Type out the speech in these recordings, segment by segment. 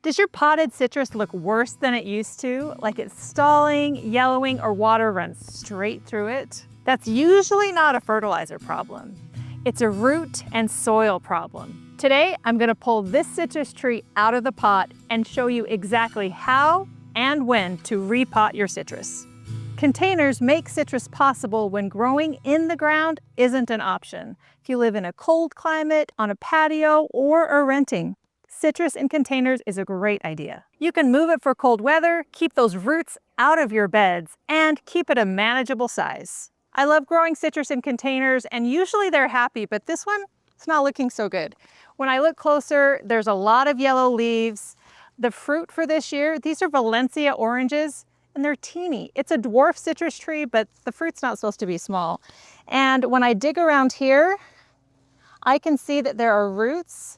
Does your potted citrus look worse than it used to? Like it's stalling, yellowing, or water runs straight through it? That's usually not a fertilizer problem. It's a root and soil problem. Today, I'm gonna pull this citrus tree out of the pot and show you exactly how and when to repot your citrus. Containers make citrus possible when growing in the ground isn't an option. If you live in a cold climate, on a patio, or are renting, citrus in containers is a great idea. You can move it for cold weather, keep those roots out of your beds, and keep it a manageable size. I love growing citrus in containers, and usually they're happy, but this one, it's not looking so good. When I look closer, there's a lot of yellow leaves. The fruit for this year, these are Valencia oranges, and they're teeny. It's a dwarf citrus tree, but the fruit's not supposed to be small. And when I dig around here, I can see that there are roots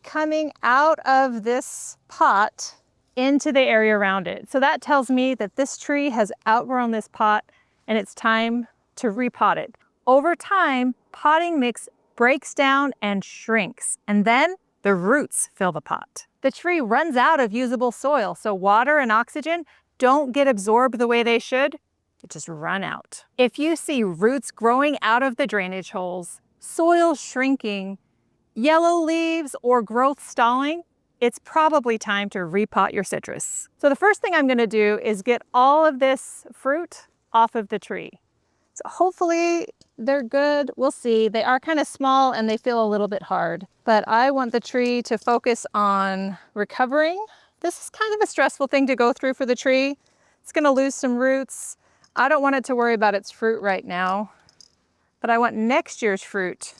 coming out of this pot into the area around it. So that tells me that this tree has outgrown this pot and it's time to repot it. Over time, potting mix breaks down and shrinks, and then the roots fill the pot. The tree runs out of usable soil, so water and oxygen don't get absorbed the way they should. It just run out. If you see roots growing out of the drainage holes, soil shrinking, yellow leaves, or growth stalling, it's probably time to repot your citrus. So the first thing I'm gonna do is get all of this fruit off of the tree. So hopefully they're good. We'll see. They are kind of small and they feel a little bit hard, but I want the tree to focus on recovering. This is kind of a stressful thing to go through for the tree. It's gonna lose some roots. I don't want it to worry about its fruit right now, but I want next year's fruit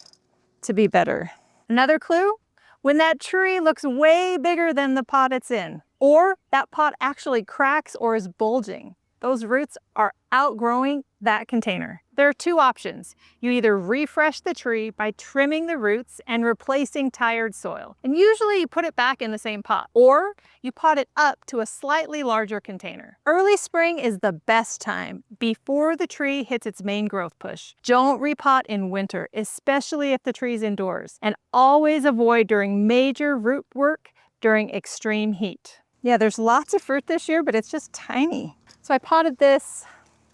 to be better. Another clue, when that tree looks way bigger than the pot it's in, or that pot actually cracks or is bulging, those roots are outgrowing that container. There are two options. You either refresh the tree by trimming the roots and replacing tired soil, and usually you put it back in the same pot, or you pot it up to a slightly larger container. Early spring is the best time, before the tree hits its main growth push. Don't repot in winter, especially if the tree's indoors, and always avoid during major root work during extreme heat. Yeah, there's lots of fruit this year, but it's just tiny. So I potted this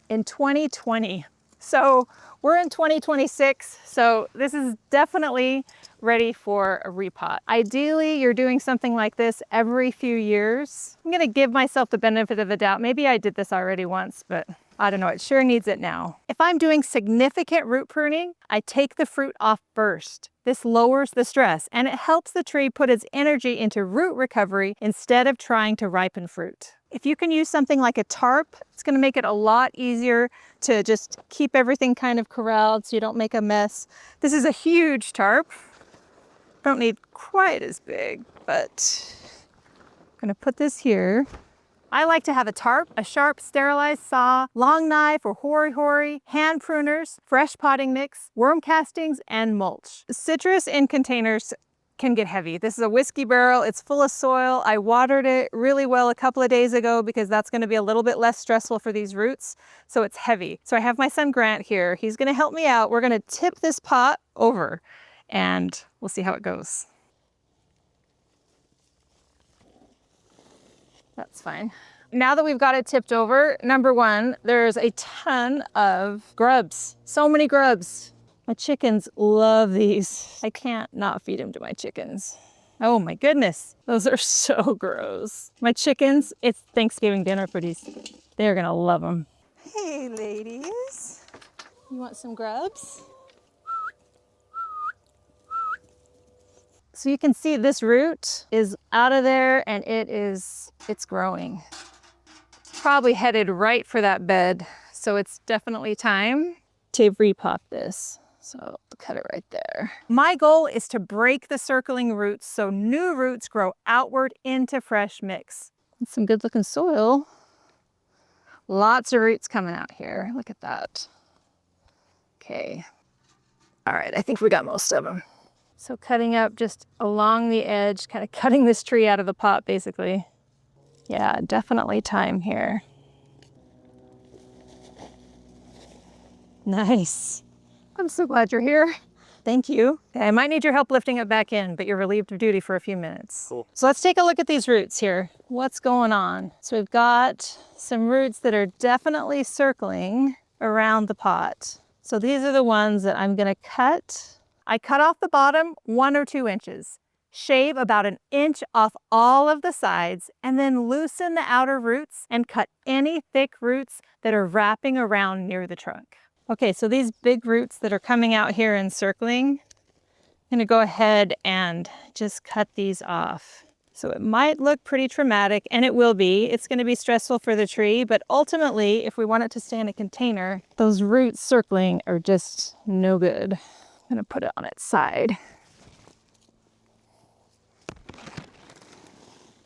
in 2020. So we're in 2026, so this is definitely ready for a repot. Ideally, you're doing something like this every few years. I'm gonna give myself the benefit of the doubt. Maybe I did this already once, but I don't know, it sure needs it now. If I'm doing significant root pruning, I take the fruit off first. This lowers the stress and it helps the tree put its energy into root recovery instead of trying to ripen fruit. If you can use something like a tarp, it's gonna make it a lot easier to just keep everything kind of corralled so you don't make a mess. This is a huge tarp. Don't need quite as big, but I'm gonna put this here. I like to have a tarp, a sharp sterilized saw, long knife or hori-hori, hand pruners, fresh potting mix, worm castings, and mulch. Citrus in containers can get heavy. This is a whiskey barrel. It's full of soil. I watered it really well a couple of days ago because that's going to be a little bit less stressful for these roots. So it's heavy. So I have my son Grant here. He's going to help me out. We're going to tip this pot over and we'll see how it goes. That's fine. Now that we've got it tipped over, number one, there's a ton of grubs. So many grubs. My chickens love these. I can't not feed them to my chickens. Oh my goodness, those are so gross. My chickens, it's Thanksgiving dinner for these. They're gonna love them. Hey ladies, you want some grubs? So you can see this root is out of there and it's growing. It's probably headed right for that bed. So it's definitely time to repot this. So I'll cut it right there. My goal is to break the circling roots so new roots grow outward into fresh mix. And some good looking soil. Lots of roots coming out here. Look at that. Okay. All right, I think we got most of them. So cutting up just along the edge, kind of cutting this tree out of the pot basically. Yeah, definitely time here. Nice. I'm so glad you're here. Thank you. Okay, I might need your help lifting it back in, but you're relieved of duty for a few minutes. Cool. So let's take a look at these roots here. What's going on? So we've got some roots that are definitely circling around the pot. So these are the ones that I'm gonna cut. I cut off the bottom 1 or 2 inches. Shave about 1 inch off all of the sides and then loosen the outer roots and cut any thick roots that are wrapping around near the trunk. Okay, so these big roots that are coming out here and circling, I'm gonna go ahead and just cut these off. So it might look pretty traumatic, and it will be. It's gonna be stressful for the tree, but ultimately, if we want it to stay in a container, those roots circling are just no good. I'm gonna put it on its side.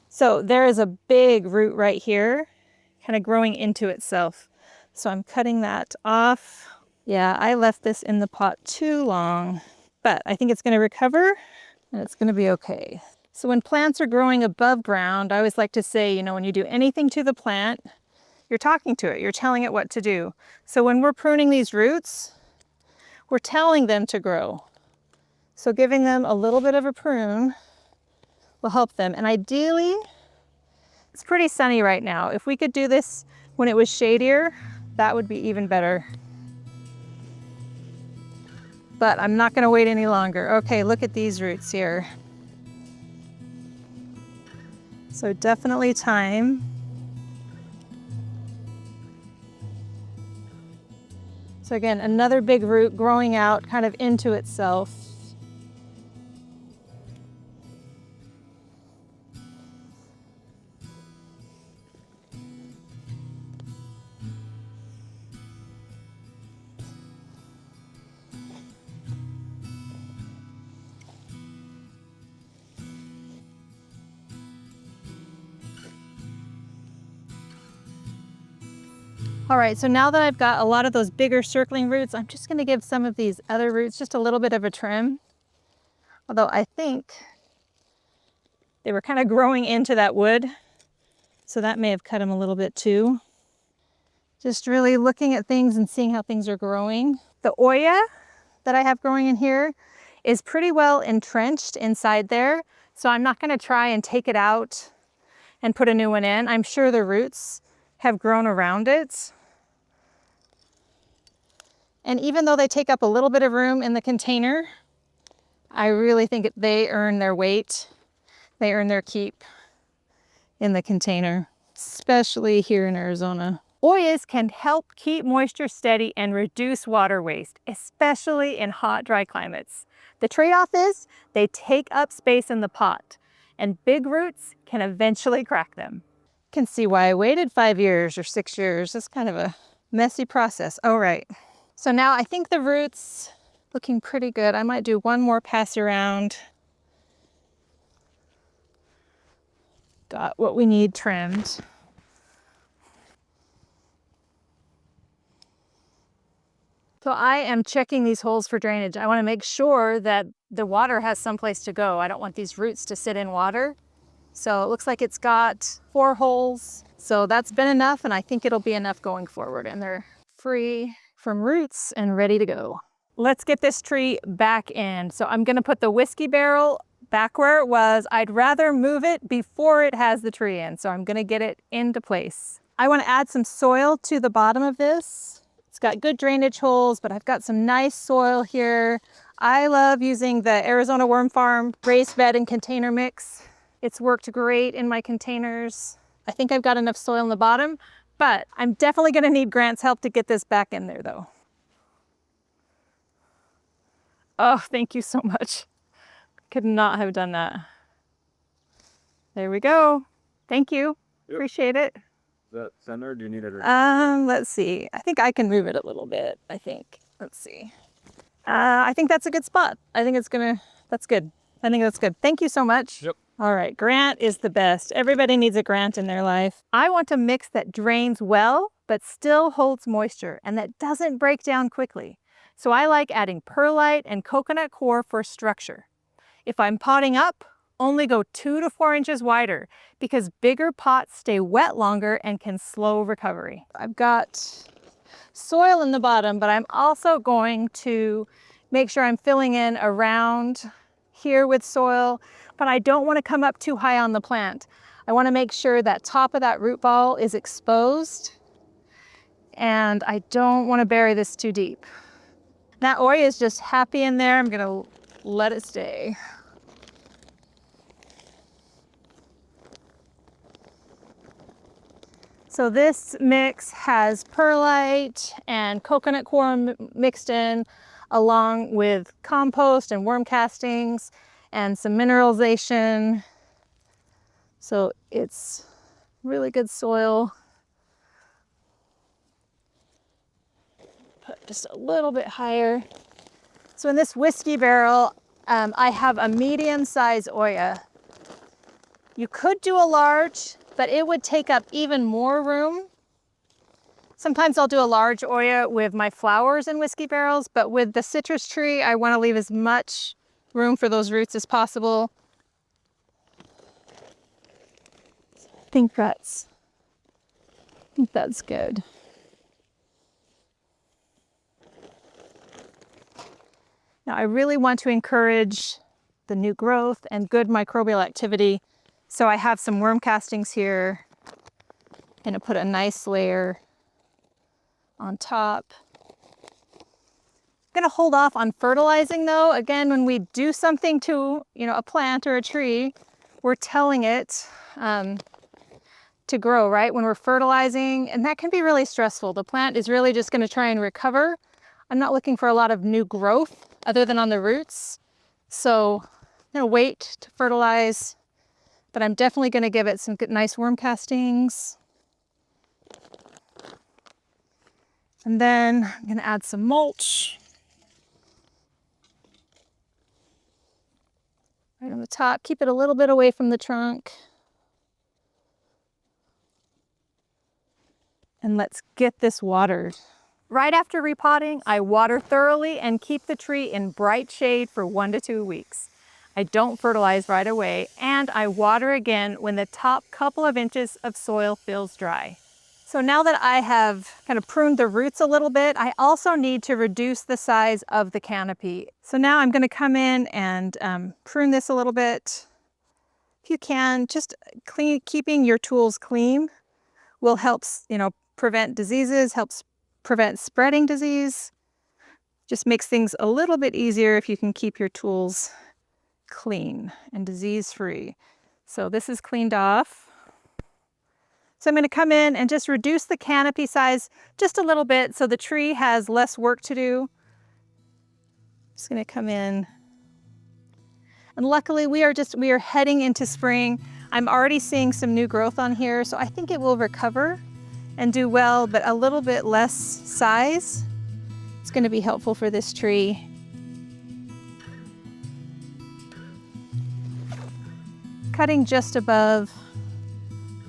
So there is a big root right here, kind of growing into itself. So I'm cutting that off. Yeah, I left this in the pot too long, but I think it's going to recover and it's going to be okay. So when plants are growing above ground, I always like to say, you know, when you do anything to the plant, you're talking to it, you're telling it what to do. So when we're pruning these roots, we're telling them to grow. So giving them a little bit of a prune will help them. And ideally, it's pretty sunny right now. If we could do this when it was shadier, that would be even better. But I'm not gonna wait any longer. Okay, look at these roots here. So definitely time. So again, another big root growing out kind of into itself. All right, so now that I've got a lot of those bigger circling roots, I'm just gonna give some of these other roots just a little bit of a trim. Although I think they were kind of growing into that wood, so that may have cut them a little bit too. Just really looking at things and seeing how things are growing. The Olla that I have growing in here is pretty well entrenched inside there, so I'm not gonna try and take it out and put a new one in. I'm sure the roots have grown around it. And even though they take up a little bit of room in the container, I really think they earn their weight. They earn their keep in the container, especially here in Arizona. Ollas can help keep moisture steady and reduce water waste, especially in hot, dry climates. The trade-off is they take up space in the pot, and big roots can eventually crack them. You can see why I waited 5 years or 6 years. It's kind of a messy process. All right. So now I think the roots looking pretty good. I might do one more pass around. Got what we need trimmed. So I am checking these holes for drainage. I want to make sure that the water has someplace to go. I don't want these roots to sit in water. So it looks like it's got 4 holes. So that's been enough, and I think it'll be enough going forward. And they're free from roots and ready to go. Let's get this tree back in. So I'm gonna put the whiskey barrel back where it was. I'd rather move it before it has the tree in. So I'm gonna get it into place. I wanna add some soil to the bottom of this. It's got good drainage holes, but I've got some nice soil here. I love using the Arizona Worm Farm raised bed and container mix. It's worked great in my containers. I think I've got enough soil in the bottom, but I'm definitely gonna need Grant's help to get this back in there though. Oh, thank you so much. Could not have done that. There we go. Thank you. Yep. Appreciate it. Is that center? Do you need it? Let's see. I think I can move it a little bit, I think. Let's see. I think that's a good spot. I think that's good. I think that's good. Thank you so much. Yep. All right, Grant is the best. Everybody needs a Grant in their life. I want a mix that drains well, but still holds moisture and that doesn't break down quickly. So I like adding perlite and coconut coir for structure. If I'm potting up, only go 2 to 4 inches wider because bigger pots stay wet longer and can slow recovery. I've got soil in the bottom, but I'm also going to Make sure I'm filling in around here with soil, but I don't want to come up too high on the plant. I want to make sure that top of that root ball is exposed, and I don't want to bury this too deep. That Olla is just happy in there. I'm gonna let it stay. So this mix has perlite and coconut coir mixed in, along with compost and worm castings and some mineralization. So it's really good soil. Put just a little bit higher. So in this whiskey barrel, I have a medium-sized Olla. You could do a large, but it would take up even more room. Sometimes I'll do a large Olla with my flowers in whiskey barrels, but with the citrus tree, I want to leave as much room for those roots as possible. I think that's good. Now I really want to encourage the new growth and good microbial activity. So I have some worm castings here. I'm gonna put a nice layer on top. I'm gonna hold off on fertilizing though. Again, when we do something to, a plant or a tree, we're telling it to grow, right? When we're fertilizing, and that can be really stressful. The plant is really just gonna try and recover. I'm not looking for a lot of new growth other than on the roots. So I'm gonna wait to fertilize, but I'm definitely gonna give it some good, nice worm castings. And then I'm gonna add some mulch right on the top. Keep it a little bit away from the trunk. And let's get this watered. Right after repotting, I water thoroughly and keep the tree in bright shade for 1 to 2 weeks. I don't fertilize right away, and I water again when the top couple of inches of soil feels dry. So now that I have kind of pruned the roots a little bit, I also need to reduce the size of the canopy. So now I'm going to come in and prune this a little bit. If you can, just keeping your tools clean will help, prevent diseases, helps prevent spreading disease. Just makes things a little bit easier if you can keep your tools clean and disease-free. So this is cleaned off. So I'm going to come in and just reduce the canopy size just a little bit so the tree has less work to do. Just going to come in. And luckily we are heading into spring. I'm already seeing some new growth on here, so I think it will recover and do well, but a little bit less size is going to be helpful for this tree. Cutting just above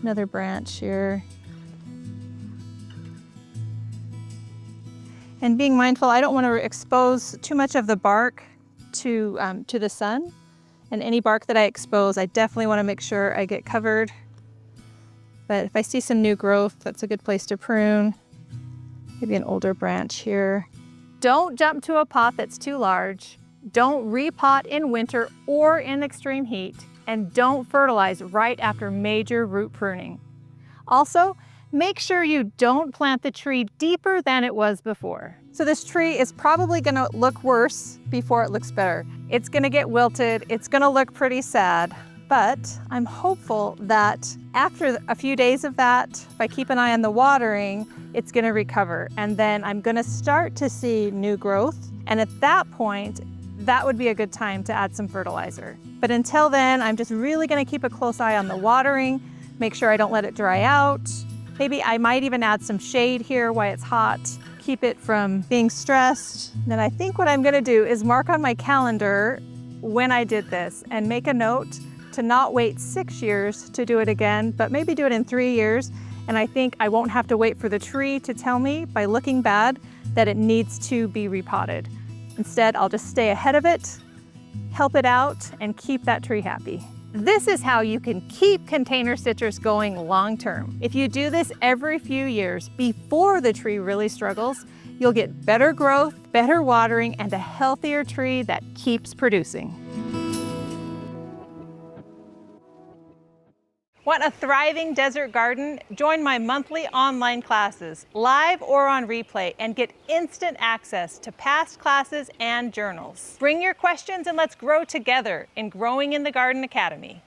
another branch here. And being mindful, I don't want to expose too much of the bark to the sun. And any bark that I expose, I definitely want to make sure I get covered. But if I see some new growth, that's a good place to prune. Maybe an older branch here. Don't jump to a pot that's too large. Don't repot in winter or in extreme heat. And don't fertilize right after major root pruning. Also, make sure you don't plant the tree deeper than it was before. So this tree is probably gonna look worse before it looks better. It's gonna get wilted, it's gonna look pretty sad. But I'm hopeful that after a few days of that, if I keep an eye on the watering, it's gonna recover. And then I'm gonna start to see new growth. And at that point, that would be a good time to add some fertilizer. But until then, I'm just really gonna keep a close eye on the watering, make sure I don't let it dry out. Maybe I might even add some shade here while it's hot, keep it from being stressed. Then I think what I'm gonna do is mark on my calendar when I did this and make a note to not wait 6 years to do it again, but maybe do it in 3 years. And I think I won't have to wait for the tree to tell me by looking bad that it needs to be repotted. Instead, I'll just stay ahead of it, help it out, and keep that tree happy. This is how you can keep container citrus going long term. If you do this every few years before the tree really struggles, You'll get better growth, better watering, and a healthier tree that keeps producing. Want a thriving desert garden? Join my monthly online classes, live or on replay, and get instant access to past classes and journals. Bring your questions and let's grow together in Growing in the Garden Academy.